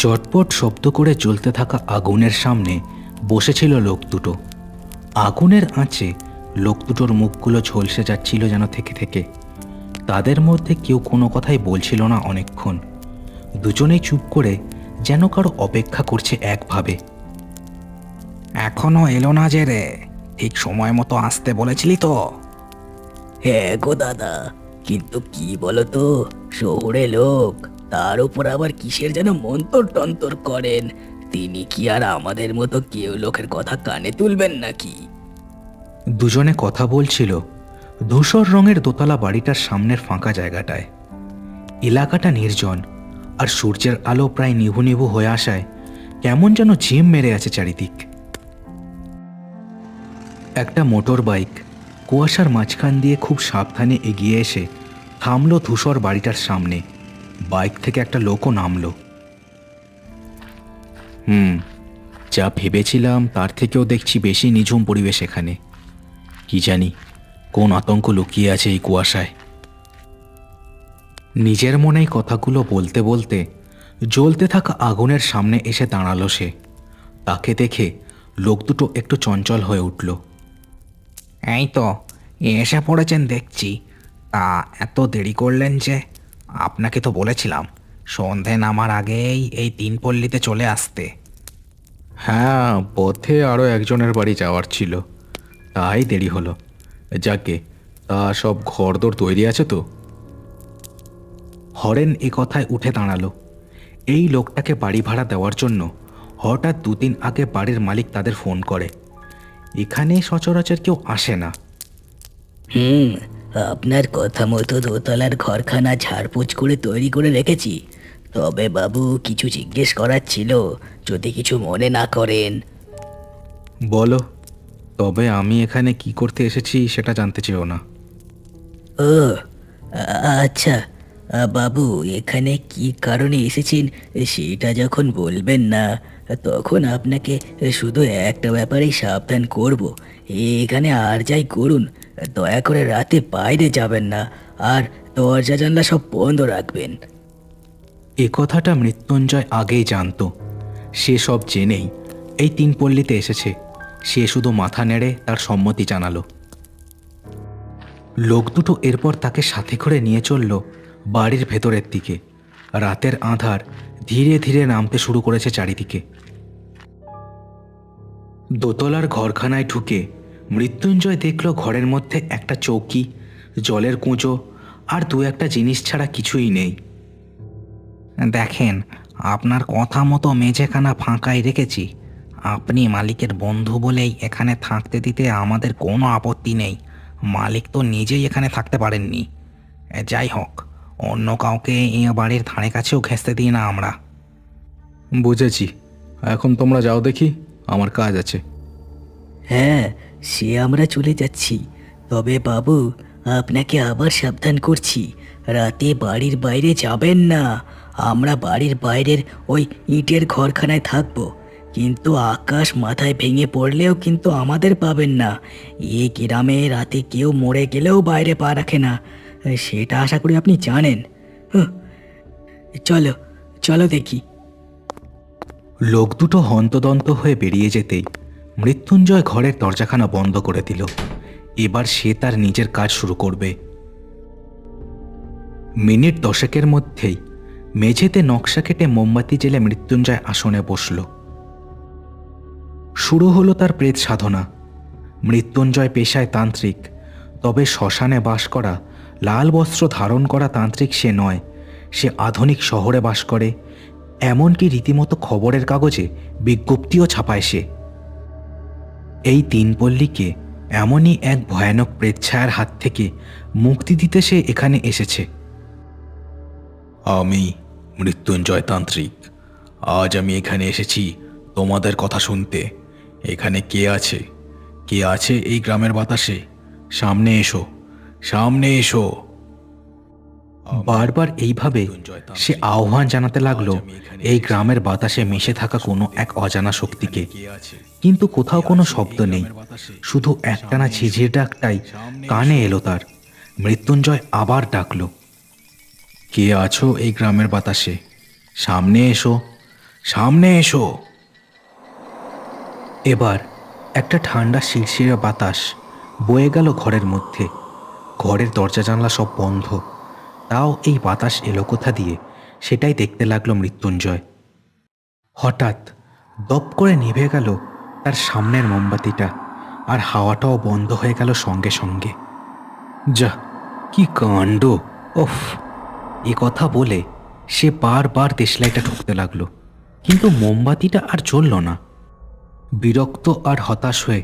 চটপট শব্দ করে জ্বলতে থাকা আগুনের সামনে বসেছিল লোক দুটো। আগুনের আঁচে লোক দুটোর মুখগুলো ঝলসে যাচ্ছিল যেন থেকে থেকে। তাদের মধ্যে কেউ কোনো কথাই বলছিল না অনেকক্ষণ। দুজনেই চুপ করে যেন কারো অপেক্ষা করছে একভাবে। এখনো এলো না যে রে? ঠিক সময় মতো আসতে বলেছিলি তো? হ্যাঁ গো দাদা, কিন্তু কি বলতো, শহরে লোক, তার উপর আবার কিসের যেন মন্তর টন্তর করেন। তিনি কি আর আমাদের মতো কেউ লোকের কথা কানে তুলবেন নাকি? দুজনে কথা বলছিল ধূসর রঙের দোতলা বাড়িটার সামনের ফাঁকা জায়গাটায়। এলাকাটা নির্জন, আর সূর্যের আলো প্রায় নিভু নিভু হয়ে আসায় কেমন যেন ঝিম মেরে আছে চারিদিক। একটা মোটর বাইক কুয়াশার মাঝখান দিয়ে খুব সাবধানে এগিয়ে এসে থামলো ধূসর বাড়িটার সামনে। বাইক থেকে একটা লোকও নামলো। যা ভেবেছিলাম তার থেকেও দেখছি বেশি নিঝুম পরিবেশ এখানে। কি জানি কোন আতঙ্ক লুকিয়ে আছে এই কুয়াশায়। নিজের মনেই কথাগুলো বলতে বলতে জ্বলতে থাকা আগুনের সামনে এসে দাঁড়ালো সে। তাকে দেখে লোক দুটো একটু চঞ্চল হয়ে উঠল। এই তো এসে পড়েছেন দেখছি। তা এত দেরি করলেন যে? আপনাকে তো বলেছিলাম সন্ধে নামার আগেই এই তিন পল্লীতে চলে আসতে। হ্যাঁ, পথে আরও একজনের বাড়ি যাওয়ার ছিল, তাই দেরি হলো। যাকে তা সব ঘরদোর তৈরি আছে তো? হরেন এ কথায় উঠে দাঁড়ালো। এই লোকটাকে বাড়ি ভাড়া দেওয়ার জন্য হঠাৎ দুদিন আগে বাড়ির মালিক তাদের ফোন করে। এখানে সচরাচর কেউ আসে না। আপনার কথা মতো দোতলার ঘরখানা ঝাড়পোছ করে তৈরি করে রেখেছি। তবে বাবু, কিছু জিজ্ঞেস করার ছিল, যদি কিছু মনে না করেন। বলো। তবে আমি এখানে কি করতে এসেছি সেটা জানতে চেও না। ও আচ্ছা বাবু, এখানে কি কারণে এসেছেন সেটা যখন বলবেন না, তখন আপনাকে শুধু একটা ব্যাপারেই সাবধান করব। এখানে আর যাই করুন, দয়া করে রাতে বাইরে যাবেন না, আর দরজা জানলা সব বন্ধ রাখবেন। এ কথাটা মৃত্যুঞ্জয় আগেই জানত। সে সব জেনেই এই তিন পল্লীতে এসেছে। সে শুধু মাথা নেড়ে তার সম্মতি জানালো। লোক দুটো এরপর তাকে সাথে করে নিয়ে চলল বাড়ির ভেতরের দিকে। রাতের আঁধার ধীরে ধীরে নামতে শুরু করেছে চারিদিকে। দোতলার ঘরখানায় ঢুকে মৃত্যুঞ্জয় দেখল ঘরের মধ্যে একটা চৌকি, জলের কুঁজো আর দু একটা জিনিস ছাড়া কিছুই নেই। দেখেন, আপনার কথা মতো মেঝেখানা ফাঁকাই রেখেছি। আপনি মালিকের বন্ধু বলেই এখানে থাকতে দিতে আমাদের কোনো আপত্তি নেই। মালিক তো নিজেই এখানে থাকতে পারেননি। যাই হোক, অন্য কাউকে এ বাড়ির ধারে কাছেও ঘেঁষতে দিই না আমরা। বুঝেছি, এখন তোমরা যাও দেখি, আমার কাজ আছে। হ্যাঁ, সে আমরা চলে যাচ্ছি। তবে বাবু, আপনাকে আবার সাবধান করছি, রাতে বাড়ির বাইরে যাবেন না। আমরা বাড়ির বাইরের ওই ইটের ঘরখানায় থাকবো, কিন্তু আকাশ মাথায় ভেঙে পড়লেও কিন্তু আমাদের পাবেন না। এই গ্রামে রাতে কেউ মরে গেলেও বাইরে পা রাখে না, সেটা আশা করি আপনি জানেন। চলো চলো দেখি। লোক দুটো হন্তদন্ত হয়ে বেরিয়ে যেতেই মৃত্যুঞ্জয় ঘরের দরজাখানা বন্ধ করে দিল। এবার সে তার নিজের কাজ শুরু করবে। মিনিট 10 মধ্যেই মেঝেতে নকশা কেটে মোমবাতি জেলে মৃত্যুঞ্জয় আসনে বসল। শুরু হলো তার প্রেত সাধনা। মৃত্যুঞ্জয় পেশায় তান্ত্রিক, তবে শ্মশানে বাস করা, লাল বস্ত্র ধারণ করা তান্ত্রিক সে নয়। সে আধুনিক শহরে বাস করে, এমনকি রীতিমতো খবরের কাগজে বিজ্ঞপ্তিও ছাপায় সে। এই তিন পল্লীকে এমনই এক ভয়ানক প্রেতছায়ার হাত থেকে মুক্তি দিতে সে এখানে এসেছে। আমি মৃত্যুঞ্জয় তান্ত্রিক, আজ আমি এখানে এসেছি তোমাদের কথা শুনতে। এখানে কে আছে? কে আছে এই গ্রামের বাতাসে? সামনে এসো, সামনে এসো। বারবার এইভাবে সে আহ্বান জানাতে লাগলো এই গ্রামের বাতাসে মিশে থাকা কোনো এক অজানা শক্তিকে। কিন্তু কোথাও কোনো শব্দ নেই, শুধু একটানা ঝিঝির ডাকটাই কানে এলো তার। মৃত্যুঞ্জয় আবার ডাকলো, কে আছো এই গ্রামের বাতাসে? সামনে এসো, সামনে এসো। এবার একটা ঠান্ডা শিরশিরে বাতাস বয়ে গেল ঘরের মধ্যে। ঘরের দরজা জানলা সব বন্ধ, তাও এই বাতাস এলো কোথা দিয়ে সেটাই দেখতে লাগলো মৃত্যুঞ্জয়। হঠাৎ দপ করে নিভে গেল তার সামনের মোমবাতিটা, আর হাওয়াটাও বন্ধ হয়ে গেল সঙ্গে সঙ্গে। যা, কি কাণ্ড! ওফ! এ কথা বলে সে বারবার দেশলাইটা ঠুকতে লাগলো, কিন্তু মোমবাতিটা আর জ্বলল না। বিরক্ত আর হতাশ হয়ে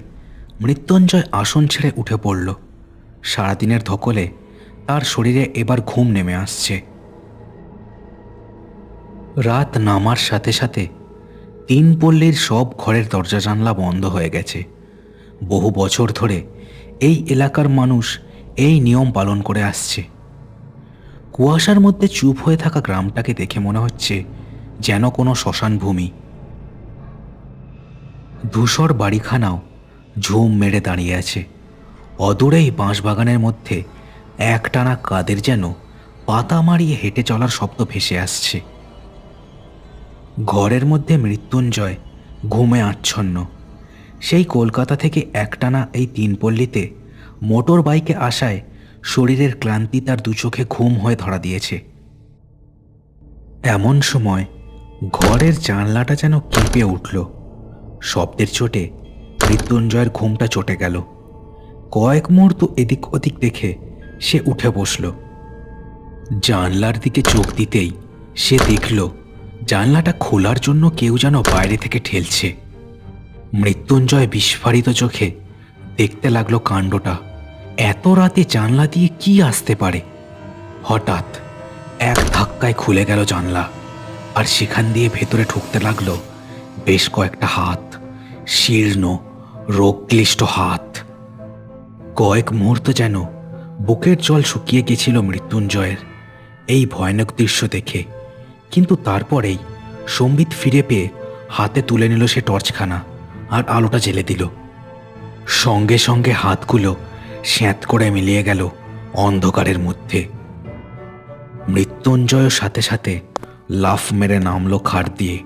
মৃত্যুঞ্জয় আসন ছেড়ে উঠে পড়ল। সারাদিনের ধকলে তার শরীরে এবার ঘুম নেমে আসছে। রাত নামার সাথে সাথে 3 পল্লীর সব ঘরের দরজা জানলা বন্ধ হয়ে গেছে। বহু বছর ধরে এই এলাকার মানুষ এই নিয়ম পালন করে আসছে। কুয়াশার মধ্যে চুপ হয়ে থাকা গ্রামটাকে দেখে মনে হচ্ছে যেন কোনো শ্মশান ভূমি। ধূসর বাড়িখানাও ঝুম মেরে দাঁড়িয়ে আছে। অদূরেই বাঁশবাগানের মধ্যে একটানা কাদের যেন পাতা মারিয়ে হেঁটে চলার শব্দ ভেসে আসছে। ঘরের মধ্যে মৃত্যুঞ্জয় ঘুমে আচ্ছন্ন। সেই কলকাতা থেকে একটানা এই 3 পল্লীতে মোটর বাইকে আসায় শরীরের ক্লান্তি তার দু চোখে ঘুম হয়ে ধরা দিয়েছে। এমন সময় ঘরের জানলাটা যেন কেঁপে উঠল। শব্দের চোটে মৃত্যুঞ্জয়ের ঘুমটা চটে গেল। কয়েক মুহূর্ত এদিক ওদিক দেখে সে উঠে বসল। জানলার দিকে চোখ দিতেই সে দেখল জানলাটা খোলার জন্য কেউ যেন বাইরে থেকে ঠেলছে। মৃত্যুঞ্জয় বিস্ফারিত চোখে দেখতে লাগলো কাণ্ডটা। এত রাতে জানলা দিয়ে কি আসতে পারে? হঠাৎ এক ধাক্কায় খুলে গেল জানলা, আর সেখান দিয়ে ভেতরে ঢুকতে লাগলো বেশ কয়েকটা হাত, শীর্ণ রোগক্লিষ্ট হাত। কয়েক মুহূর্ত যেন বুকের জল শুকিয়ে গেছিল মৃত্যুঞ্জয়ের এই ভয়ানক দৃশ্য দেখে, কিন্তু তারপরেই সম্বিত ফিরে পেয়ে হাতে তুলে নিল সে টর্চখানা আর আলোটা জ্বেলে দিল। সঙ্গে সঙ্গে হাতগুলো স্যাঁত করে মিলিয়ে গেল অন্ধকারের মধ্যে। মৃত্যুঞ্জয়ের সাথে সাথে লাফ মেরে নামলো খাট দিয়ে,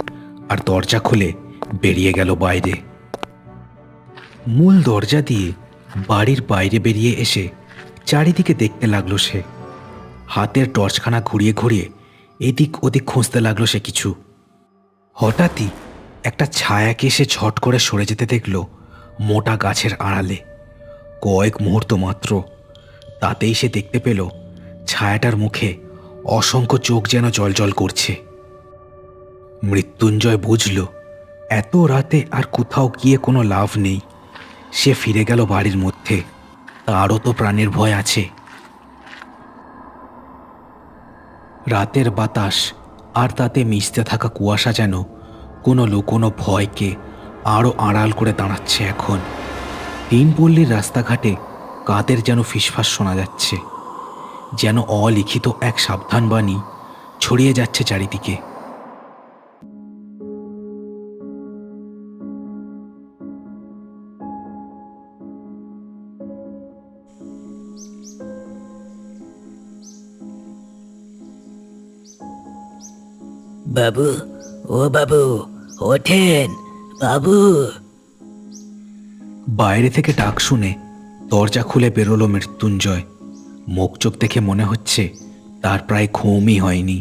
আর দরজা খুলে বেরিয়ে গেল বাইরে। মূল দরজা দিয়ে বাড়ির বাইরে বেরিয়ে এসে চারিদিকে দেখতে লাগলো সে। হাতের টর্চখানা ঘুরিয়ে ঘুরিয়ে এদিক ওদিক খুঁজতে লাগলো সে কিছু। হঠাৎই একটা ছায়াকে সে ঝট করে সরে যেতে দেখল মোটা গাছের আড়ালে। কয়েক মুহূর্ত মাত্র, তাতেই সে দেখতে পেল ছায়াটার মুখে অসংখ্য চোখ যেন জলজল করছে। মৃত্যুঞ্জয় বুঝল এত রাতে আর কোথাও গিয়ে কোনো লাভ নেই। সে ফিরে গেল বাড়ির মধ্যে। তারও তো প্রাণের ভয় আছে। রাতের বাতাস আর তাতে মিশতে থাকা কুয়াশা যেন কোনো লুকোনো ভয়কে আরও আড়াল করে দাঁড়াচ্ছে এখন। 3 পল্লীর রাস্তাঘাটে কাদের যেন ফিসফাস শোনা যাচ্ছে, যেন অলিখিত এক সাবধানবাণী ছড়িয়ে যাচ্ছে চারিদিকে। বাবু, ও বাবু, ওঠেন বাবু। বাইরে থেকে ডাক শুনে দরজা খুলে বেরোলো মৃত্যুঞ্জয়। মুখ চোখ দেখে মনে হচ্ছে তার প্রায় ঘুমই হয়নি।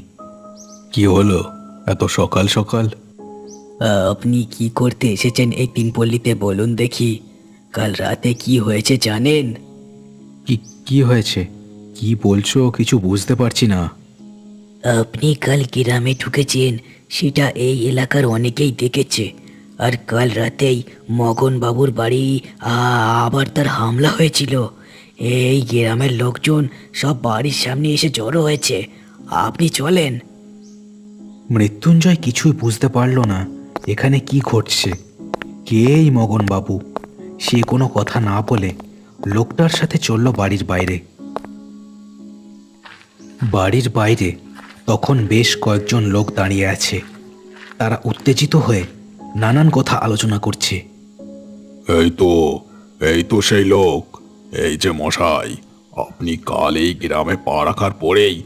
কি হলো এত সকাল সকাল? আপনি কি করতে এসেছেন এই 3 পল্লীতে বলুন দেখি? কাল রাতে কি হয়েছে জানেন? কি হয়েছে? কি বলছো কিছু বুঝতে পারছি না। আপনি কাল গ্রামে ঢুকেছেন সেটা এই এলাকার অনেকেই দেখেছে। আর কাল রাতেই মগন বাবুর বাড়ি আবার তার হামলা হয়েছিল। এই গ্রামের লোকজন সব বাড়ির সামনে এসে জড়ো হয়েছে। আপনি চলেন। মৃত্যুঞ্জয় কিছুই বুঝতে পারল না এখানে কি ঘটছে। কে এই মগন বাবু? সে কোনো কথা না বলে লোকটার সাথে চলল বাড়ির বাইরে। বাড়ির বাইরে তখন বেশ কয়েকজন লোক দাঁড়িয়ে আছে। তারা উত্তেজিত হয়ে নানান কথা আলোচনা করছে। এই তো সেই লোক। এই যে মশাই, আপনি কাল এই গ্রামে পা রাখার পরেই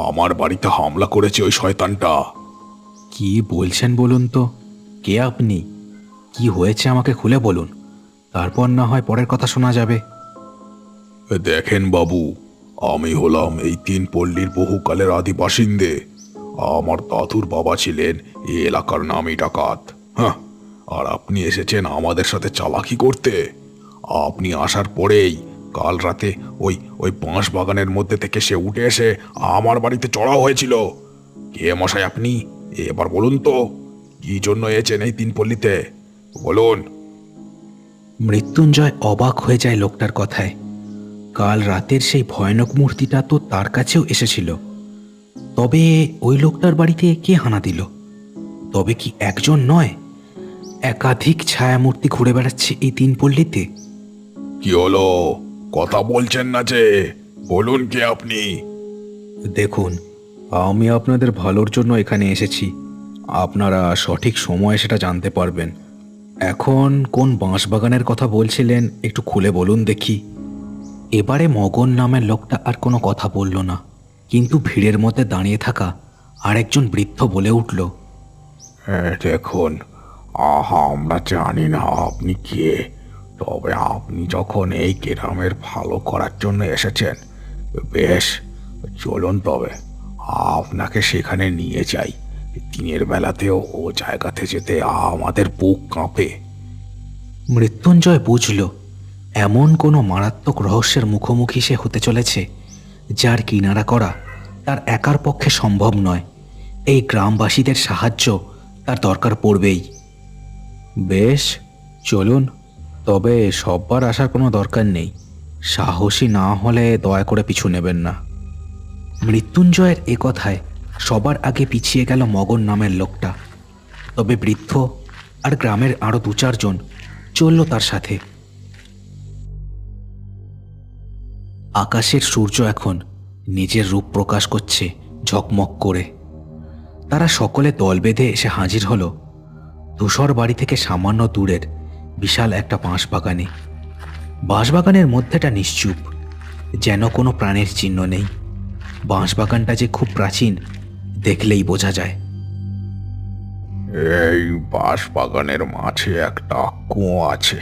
আমার বাড়িতে হামলা করেছে ওই শয়তানটা। কি বলছেন বলুন তো? কে আপনি? কি হয়েছে আমাকে খুলে বলুন, তারপর না হয় পরের কথা শোনা যাবে। দেখেন বাবু, আমি হলাম এই তিন পল্লীর বহুকালের আদি বাসিন্দে। আমার দাদুর বাবা ছিলেন এই এলাকার নামী ডাকাত। হ্যাঁ, আর আপনি এসেছেন আমাদের সাথে চালাকি করতে। আপনি আসার পরেই কাল রাতে ওই ওই বাঁশ বাগানের মধ্যে থেকে সে উঠে এসে আমার বাড়িতে চড়াও হয়েছিল। কে মশাই আপনি? এবার বলুন তো, কি জন্য এসেছেন এই তিন পল্লীতে? বলুন। মৃত্যুঞ্জয় অবাক হয়ে যায় লোকটার কথায়। কাল রাতের সেই ভয়ানক মূর্তিটা তো তার কাছেও এসেছিল। তবে ওই লোকটার বাড়িতে কে হানা দিল? তবে কি একজন নয়, একাধিক ছায়ামূর্তি ঘুরে বেড়াচ্ছে এই তিন পল্লীতে? কি হলো, কথা বলছেন না যে? বলুন কে আপনি? দেখুন, আমি আপনাদের ভালোর জন্য এখানে এসেছি। আপনারা সঠিক সময়ে সেটা জানতে পারবেন। এখন কোন বাঁশবাগানের কথা বলছিলেন একটু খুলে বলুন দেখি। এবারে মগন নামের লোকটা আর কোনো কথা বলল না, কিন্তু ভিড়ের মধ্যে দাঁড়িয়ে থাকা আরেকজন বৃদ্ধ বলে উঠল, দেখুন, আমরা জানি না আপনি কে, তবে আপনি যখন এই গ্রামের ভালো করার জন্য এসেছেন, বেশ, চলুন তবে আপনাকে সেখানে নিয়ে যাই। দিনের বেলাতেও ও জায়গাতে যেতে আমাদের বুক কাঁপে। মৃত্যুঞ্জয় বুঝল এমন কোনো মারাত্মক রহস্যের মুখোমুখি সে হতে চলেছে যার কিনারা করা তার একার পক্ষে সম্ভব নয়। এই গ্রামবাসীদের সাহায্য তার দরকার পড়বেই। বেশ, চলুন, তবে সববার আসার কোনো দরকার নেই। সাহসী না হলে দয়া করে পিছু নেবেন না। মৃত্যুঞ্জয়ের এ কথায় সবার আগে পিছিয়ে গেল মগন নামের লোকটা। তবে বৃদ্ধ আর গ্রামের আরো 2-4 জন চলল তার সাথে। আকাশের সূর্য এখন নিজের রূপ প্রকাশ করছে ঝকমক করে। তারা সকলে দল বেঁধে এসে হাজির হলো ধূসর বাড়ি থেকে সামান্য দূরের বিশাল একটা বাঁশবাগানে। বাঁশবাগানের মধ্যেটা নিশ্চুপ, যেন কোনো প্রাণের চিহ্ন নেই। বাঁশবাগানটা যে খুব প্রাচীন দেখলেই বোঝা যায়। এই বাঁশ বাগানের মাঝে একটা কুয়ো আছে।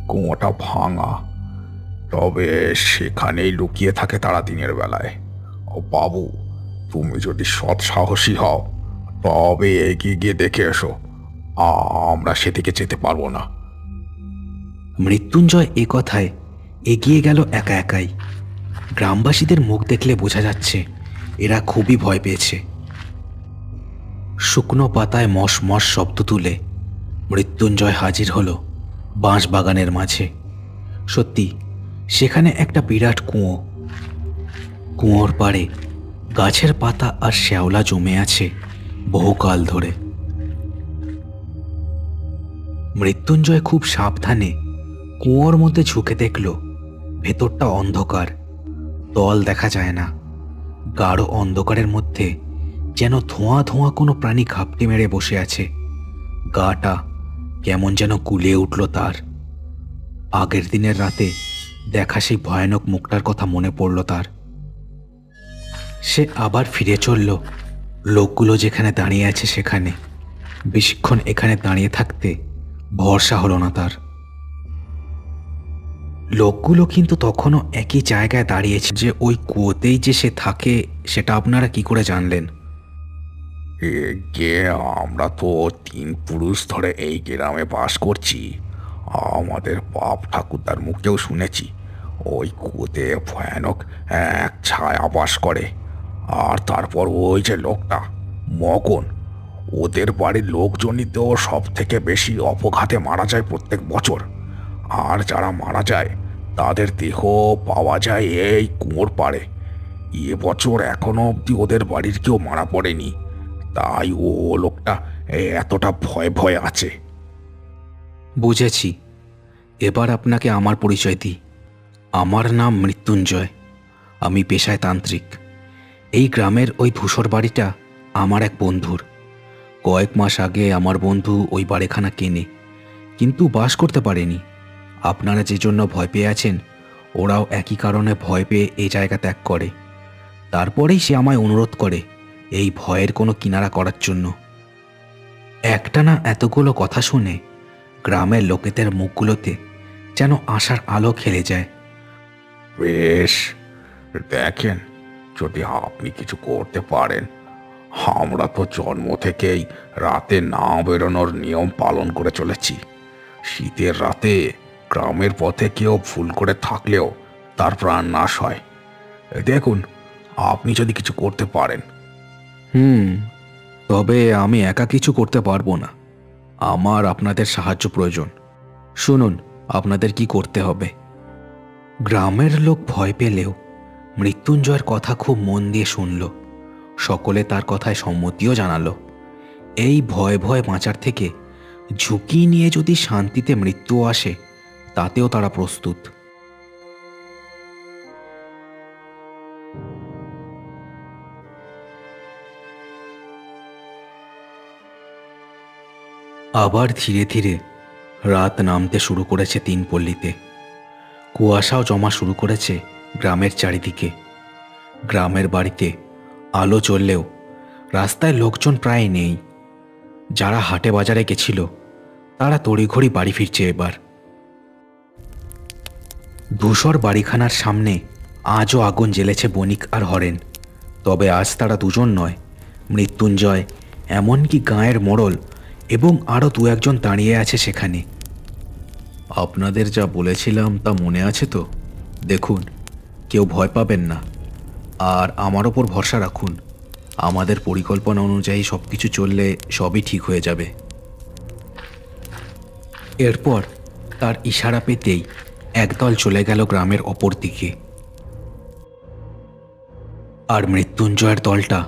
কুয়োটা ভাঙা, তবে সেখানেই লুকিয়ে থাকে তারা দিনের বেলায়। ও বাবু, তুমি যদি সৎ সাহসী হও তবে এগিয়ে গিয়ে দেখে এসো। আমরা সেদিকে যেতে পারবো না। মৃত্যুঞ্জয় এ কথায় এগিয়ে গেল একা একাই। গ্রামবাসীদের মুখ দেখলে বোঝা যাচ্ছে এরা খুবই ভয় পেয়েছে। শুকনো পাতায় মশ মশ শব্দ তুলে মৃত্যুঞ্জয় হাজির হলো বাঁশবাগানের মাঝে। সত্যি সেখানে একটা বিরাট কুয়ো। কুয়োর পাড়ে গাছের পাতা আর শ্যাওলা জমে আছে বহুকাল ধরে। মৃত্যুঞ্জয় খুব সাবধানে কুয়োর মধ্যে ঝুঁকে দেখল ভেতরটা অন্ধকার, তল দেখা যায় না। গাঢ় অন্ধকারের মধ্যে যেন ধোঁয়া ধোঁয়া কোনো প্রাণী ঘাপটি মেরে বসে আছে। গাটা কেমন যেন গুলিয়ে উঠল তার। আগের দিনের রাতে দেখা সেই ভয়ানক মুখটার কথা মনে পড়ল তার। সে আবার ফিরে চলল লোকগুলো যেখানে দাঁড়িয়ে আছে সেখানে। বেশিক্ষণ এখানে দাঁড়িয়ে থাকতে ভরসা হলো না তার। লোকগুলো কিন্তু তখনও একই জায়গায় দাঁড়িয়েছে। যে ওই কুয়োতেই যে সে থাকে সেটা আপনারা কি করে জানলেন? আমরা তো 3 পুরুষ ধরে এই গ্রামে বাস করছি। আমাদের বাপ ঠাকুরদার মুখেও শুনেছি ওই কুয়োতে ভয়ানক এক ছায়া বাস করে। আর তারপর ওই যে লোকটা মগন, ওদের বাড়ির লোকজনই তো সব থেকে বেশি অপঘাতে মারা যায় প্রত্যেক বছর। আর যারা মারা যায় তাদের দেহ পাওয়া যায় এই কুয়োর পাড়ে। এবছর এখনো অবধি ওদের বাড়ির কেউ মারা পড়েনি, তাই ও লোকটা এতটা ভয় ভয় আছে। বুঝেছি। এবার আপনাকে আমার পরিচয় দিই। আমার নাম মৃত্যুঞ্জয়। আমি পেশায় তান্ত্রিক। এই গ্রামের ওই ধূসর বাড়িটা আমার এক বন্ধুর। কয়েক মাস আগে আমার বন্ধু ওই বাড়িখানা কেনে, কিন্তু বাস করতে পারেনি। আপনারা যে জন্য ভয় পেয়ে আছেন, ওরাও একই কারণে ভয় পেয়ে এই জায়গা ত্যাগ করে। তারপরেই সে আমায় অনুরোধ করে এই ভয়ের কোনো কিনারা করার জন্য। একটানা এতগুলো কথা শুনে গ্রামের লোকেদের মুখগুলোতে যেন আশার আলো খেলে যায়। বেশ, দেখেন, যদি আপনি কিছু করতে পারেন। আমরা তো জন্ম থেকেই রাতে না বেরোনোর নিয়ম পালন করে চলেছি। শীতের রাতে গ্রামের পথে কেউ ভুল করে থাকলেও তার প্রাণ নাশ হয়। দেখুন, আপনি যদি কিছু করতে পারেন। তবে আমি একা কিছু করতে পারবো না। আমার আপনাদের সাহায্য প্রয়োজন। শুনুন আপনাদের কি করতে হবে। গ্রামের লোক ভয় পেলেও মৃত্যুঞ্জয়ের কথা খুব মন দিয়ে শুনল। সকলে তার কথায় সম্মতিও জানালো। এই ভয় ভয় বাঁচার থেকে ঝুঁকি নিয়ে যদি শান্তিতে মৃত্যু আসে, তাতেও তারা প্রস্তুত। আবার ধীরে ধীরে রাত নামতে শুরু করেছে তিনপল্লীতে। কুয়াশাও জমা শুরু করেছে গ্রামের চারিদিকে। গ্রামের বাড়িতে আলো জ্বললেও রাস্তায় লোকজন প্রায় নেই। যারা হাটে বাজারে গেছিল তারা তড়িঘড়ি বাড়ি ফিরছে এবার। ধূসর বাড়িখানার সামনে আজও আগুন জ্বেলেছে বণিক আর হরেন। তবে আজ তারা দুজন নয়, মৃত্যুঞ্জয়, এমনকি গাঁয়ের মোড়ল এবং আরও দু একজন দাঁড়িয়ে আছে সেখানে। আপনাদের যা বলেছিলাম তা মনে আছে তো? দেখুন, কেউ ভয় পাবেন না, আর আমার ওপর ভরসা রাখুন। আমাদের পরিকল্পনা অনুযায়ী সব কিছু চললে সবই ঠিক হয়ে যাবে। এরপর তার ইশারা পেতেই একদল চলে গেল গ্রামের অপর দিকে। আর মৃত্যুঞ্জয়ের দলটা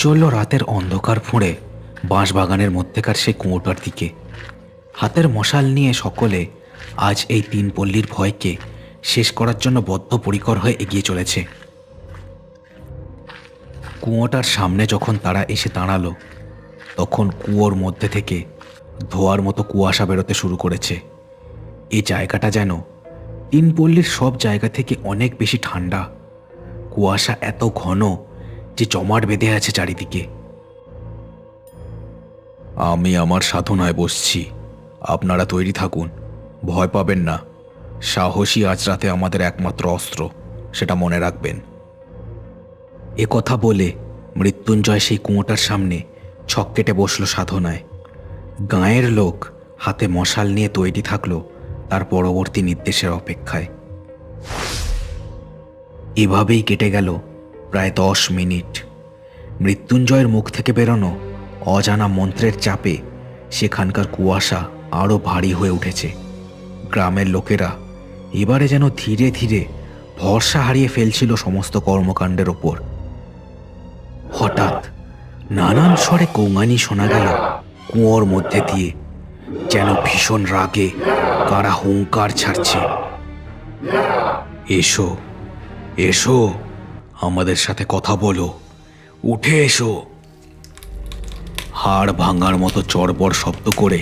চলল রাতের অন্ধকার ফুঁড়ে বাঁশবাগানের মধ্যেকার সেই কুয়োটার দিকে। হাতের মশাল নিয়ে সকলে আজ এই তিনপল্লীর ভয়কে শেষ করার জন্য বদ্ধপরিকর হয়ে এগিয়ে চলেছে। কুয়োটার সামনে যখন তারা এসে দাঁড়ালো, তখন কুয়োর মধ্যে থেকে ধোঁয়ার মতো কুয়াশা বেরোতে শুরু করেছে। এই জায়গাটা যেন তিনপল্লীর সব জায়গা থেকে অনেক বেশি ঠান্ডা। কুয়াশা এত ঘন যে জমাট বেঁধে আছে চারিদিকে। আমি আমার সাধনায় বসছি, আপনারা তৈরি থাকুন। ভয় পাবেন না। সাহসী আজ রাতে আমাদের একমাত্র অস্ত্র, সেটা মনে রাখবেন। এ কথা বলে মৃত্যুঞ্জয় সেই কুয়োটার সামনে ছক কেটে বসল সাধনায়। গাঁয়ের লোক হাতে মশাল নিয়ে তৈরি থাকলো তার পরবর্তী নির্দেশের অপেক্ষায়। এভাবেই কেটে গেল প্রায় 10 মিনিট। মৃত্যুঞ্জয়ের মুখ থেকে বেরোনো অজানা মন্ত্রের চাপে সেখানকার কুয়াশা আরও ভারী হয়ে উঠেছে। গ্রামের লোকেরা এবারে যেন ধীরে ধীরে ভরসা হারিয়ে ফেলছিল সমস্ত কর্মকাণ্ডের ওপর। হঠাৎ নানান স্বরে কৌঙানি শোনা গেল কুয়োর মধ্যে দিয়ে, যেন ভীষণ রাগে কারা হুঙ্কার ছাড়ছে। এসো, এসো, আমাদের সাথে কথা বলো, উঠে এসো। হাড় ভাঙার মতো চড়বড় শব্দ করে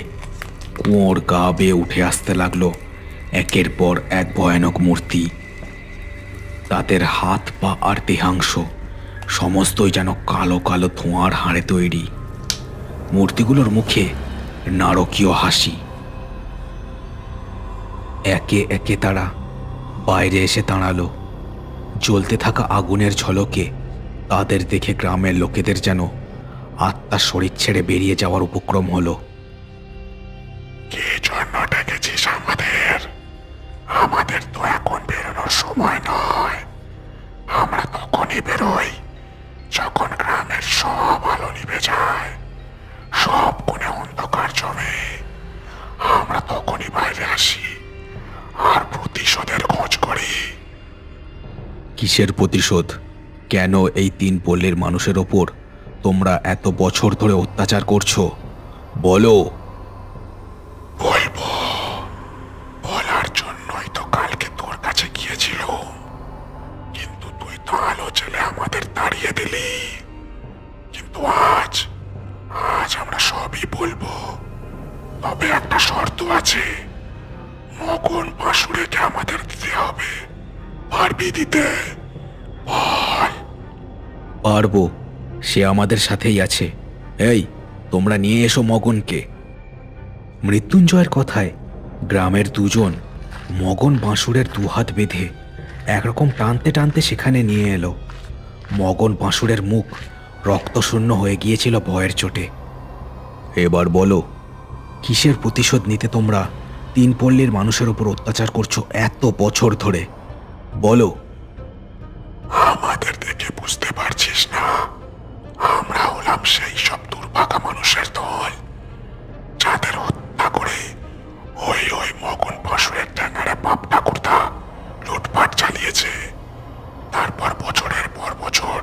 কুয়োর গা বেয়ে উঠে আসতে লাগলো একের পর এক ভয়ানক মূর্তি। তাদের হাত পা আর দেহাংশ সমস্তই যেন কালো কালো ধোঁয়ার হাড়ে তৈরি। মূর্তিগুলোর মুখে নারকীয় হাসি। একে একে তারা বাইরে এসে দাঁড়ালো। জ্বলতে থাকা আগুনের ঝলকে তাদের দেখে গ্রামের লোকেদের যেন আত্মা শরীর ছেড়ে বেরিয়ে যাওয়ার উপক্রম হলো। কি জন্য ডেকেছিস আমাদের? আমাদের তো এখন বেরোনোর সময় নয়। আমরা তখনই বেরোই যখন গ্রামের সব আলো নিভে যায়, সব কোণে অন্ধকার জমে। আমরা তখনই বাইরে আসি আর প্রতিশোধের খোঁজ করি। কিসের প্রতিশোধ? কেন এই তিনপল্লীর মানুষের ওপর তোমরা এত বছর ধরে অত্যাচার করছো? বলো। বলবো, বলার জন্যই তো কালকে তোর কাছে গিয়েছিল, কিন্তু তুই তো আলো জ্বেলে আমাদের তাড়িয়ে দিলি। কিন্তু আজ আমরা সবই বলবো, তবে একটা শর্ত আছে। মগন বাসুরেকে আমাদের দিতে হবে। পারবি দিতে? বল। পারবো, সে আমাদের সাথেই আছে। এই, তোমরা নিয়ে এসো মগনকে। মৃত্যুঞ্জয়ের কথায় গ্রামের দুজন মগন বাঁশুড়ের দুহাত বেঁধে একরকম টানতে টানতে সেখানে নিয়ে এলো। মগন বাঁশুড়ের মুখ রক্তশূন্য হয়ে গিয়েছিল ভয়ের চোটে। এবার বলো, কিসের প্রতিশোধ নিতে তোমরা তিন পল্লীর মানুষের উপর অত্যাচার করছো এত বছর ধরে? বলো। আমাদের দেখে বুঝতে পারছিস না? আমরা হলাম সেই সব দুর্ভাগা মানুষের দল যাদের হত্যা করে ওই ওই মগন বাঁশুড়ের ট্যাঙারে বাপ ঠাকুরদা লুটপাট চালিয়েছে। তারপর বছরের পর বছর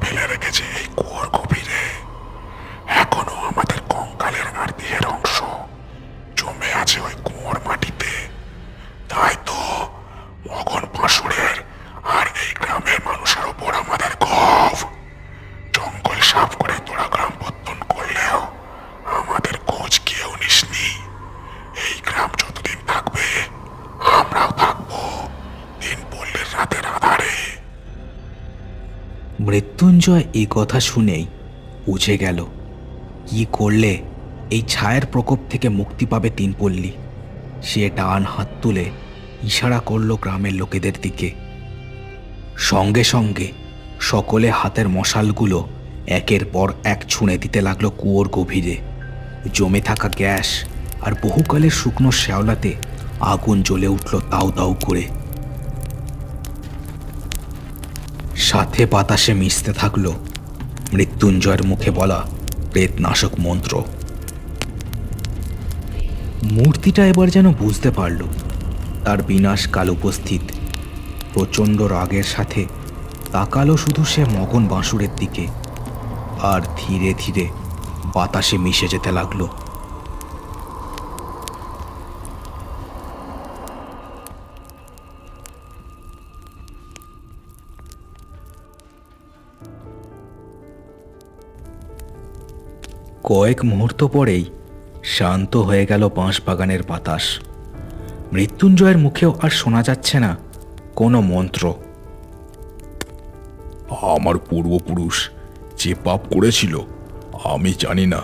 ফেলে রেখেছে এই কুয়োর গভীরে। এখনো আমাদের কঙ্কালের আর দেহের অংশ জমে আছে ওই কুয়োর মাটিতে। তাই তো মগন বাঁশুড়ের আর এই গ্রামের মানুষের ওপর আমাদের ক্ষোভ। জঙ্গল সাফ করে তোরা গ্রাম বর্তন করলেও আমাদের খোঁজ কেউ নিসনি। এই গ্রাম যতদিন থাকবে আমরাও থাকবো তিন পল্লীর রাতের আধারে। মৃত্যুঞ্জয় এই কথা শুনেই বুঝে গেল কি করলে এই ছায়ের প্রকোপ থেকে মুক্তি পাবে তিন পল্লী। সে ডান হাত তুলে ইশারা করল গ্রামের লোকেদের দিকে। সঙ্গে সঙ্গে সকলে হাতের মশালগুলো একের পর এক ছুঁড়ে দিতে লাগলো কুয়োর গভীরে। জমে থাকা গ্যাস আর বহুকালের শুকনো শ্যাওলাতে আগুন জ্বলে উঠল তাও তাও করে। সাথে বাতাসে মিশতে থাকলো মৃত্যুঞ্জয়ের মুখে বলা প্রেতনাশক মন্ত্র। মূর্তিটা এবার যেন বুঝতে পারল তার বিনাশকাল উপস্থিত। প্রচণ্ড রাগের সাথে তাকালো শুধু সে মগন বাঁশুড়ের দিকে, আর ধীরে ধীরে বাতাসে মিশে যেতে লাগলো। কয়েক মুহূর্ত পরেই শান্ত হয়ে গেল বাঁশবাগানের বাতাস। মৃত্যুঞ্জয়ের মুখেও আর শোনা যাচ্ছে না কোনো মন্ত্র। আমার পূর্বপুরুষ যে পাপ করেছিল আমি জানি না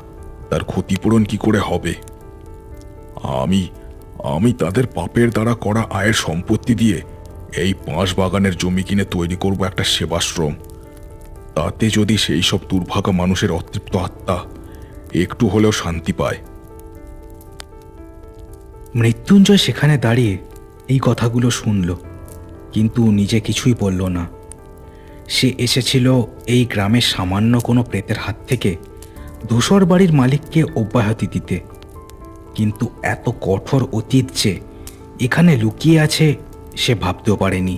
তার ক্ষতিপূরণ কি করে হবে। আমি তাদের পাপের দ্বারা করা আয়ের সম্পত্তি দিয়ে এই বাঁশবাগানের জমি কিনে তৈরি করব একটা সেবাশ্রম। তাতে যদি সেই সব দুর্ভাগা মানুষের অতৃপ্ত আত্মা একটু হলেও শান্তি পায়। মৃত্যুঞ্জয় সেখানে দাঁড়িয়ে এই কথাগুলো শুনল, কিন্তু নিজে কিছুই বলল না। সে এসেছিল এই গ্রামের সামান্য কোনো প্রেতের হাত থেকে ধূসর বাড়ির মালিককে অব্যাহতি দিতে, কিন্তু এত কঠোর অতীত যে এখানে লুকিয়ে আছে সে ভাবতেও পারেনি।